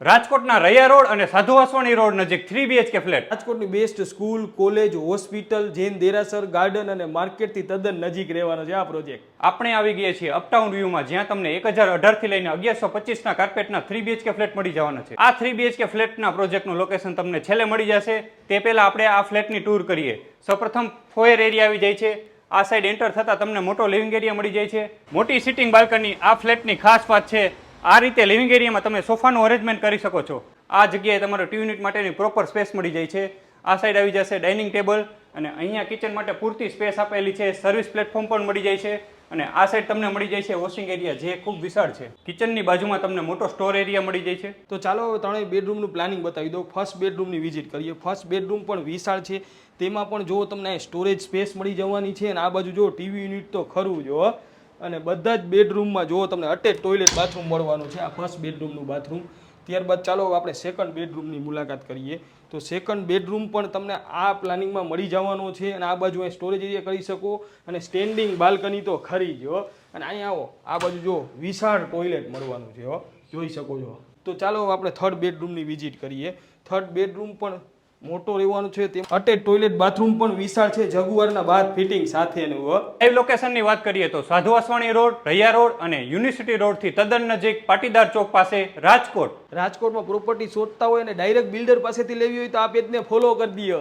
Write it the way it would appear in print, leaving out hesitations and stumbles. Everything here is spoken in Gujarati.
રાજકોટના રૈયા રોડ અને સાધુ વાસવાણી રોડ નજીક 3 BHK ફ્લેટ. રાજકોટની best school, college, hospital, Jain દેરાસર, ગાર્ડન અને માર્કેટથી તદ્દન નજીક રહેવાનો છે આ પ્રોજેક્ટ. આપણે આવી ગયા છીએ અપટાઉન વ્યૂમાં, જ્યાં તમને 1018 થી લઈને 1125ના કાર્પેટના 3 BHK ફ્લેટ મળી જવાના છે. આ 3 BHK ફ્લેટના પ્રોજેક્ટનું લોકેશન તમને છેલ્લે મળી જશે. તે પહેલા આપણે આ ફ્લેટની ટૂર કરીએ. સૌપ્રથમ ફોયર એરિયા આવી જાય છે. આ સાઈડ એન્ટર થતા તમને મોટો લિવિંગ એરિયા મળી જાય છે. મોટી સિટિંગ બાલ્કની આ ફ્લેટની ખાસ વાત છે. આ રીતે લિવિંગ એરિયામાં તમે સોફાનું અરેન્જમેન્ટ કરી શકો છો. આ જગ્યાએ તમારો ટી યુનિટ માટેની પ્રોપર સ્પેસ મળી જાય છે. આ સાઈડ આવી જશે ડાઇનિંગ ટેબલ અને અહીંયા કિચન માટે પૂરતી સ્પેસ આપેલી છે. સર્વિસ પ્લેટફોર્મ પણ મળી જાય છે અને આ સાઈડ તમને મળી જાય છે વોશિંગ એરિયા, જે ખૂબ વિશાળ છે. કિચનની બાજુમાં તમને મોટો સ્ટોર એરિયા મળી જાય છે. તો ચાલો હવે ત્રણેય બેડરૂમનું પ્લાનિંગ બતાવી દો. ફર્સ્ટ બેડરૂમની વિઝિટ કરીએ. ફર્સ્ટ બેડરૂમ પણ વિશાળ છે. તેમાં પણ જો તમને સ્ટોરેજ સ્પેસ મળી જવાની છે અને આ બાજુ જો ટીવી યુનિટ તો ખરું જો. અને બધા જ બેડરૂમમાં જો તમને અટેચ ટોયલેટ બાથરૂમ મળવાનું છે. આ ફર્સ્ટ બેડરૂમનું બાથરૂમ. ત્યારબાદ ચાલો આપણે સેકન્ડ બેડરૂમની મુલાકાત કરીએ. તો સેકન્ડ બેડરૂમ પણ તમને આ પ્લાનિંગમાં મળી જવાનો છે અને આ બાજુ અહીં સ્ટોરેજ એરિયા કરી શકો અને સ્ટેન્ડિંગ બાલ્કની તો ખરી જો. અને અહીંયા આવો, આ બાજુ જો વિશાળ ટોયલેટ મળવાનું છે હો, જોઈ શકો છો. તો ચાલો આપણે થર્ડ બેડરૂમની વિઝિટ કરીએ. થર્ડ બેડરૂમ પણ મોટો રહેવાનું છે. તે અટેચ ટોયલેટ બાથરૂમ પણ વિશાળ છે, જગુઆરના બાથ ફિટિંગ સાથેનું. લાઈવ લોકેશનની વાત કરીએ તો સાધુ વાસવાણી રોડ, રૈયા રોડ અને યુનિવર્સિટી રોડથી તદ્દન નજીક પાટીદાર ચોક પાસે રાજકોટ. રાજકોટમાં પ્રોપર્ટી શોધતા હોય અને ડાયરેક્ટ બિલ્ડર પાસેથી લેવી હોય તો આ પેજને ફોલો કરી દઈએ.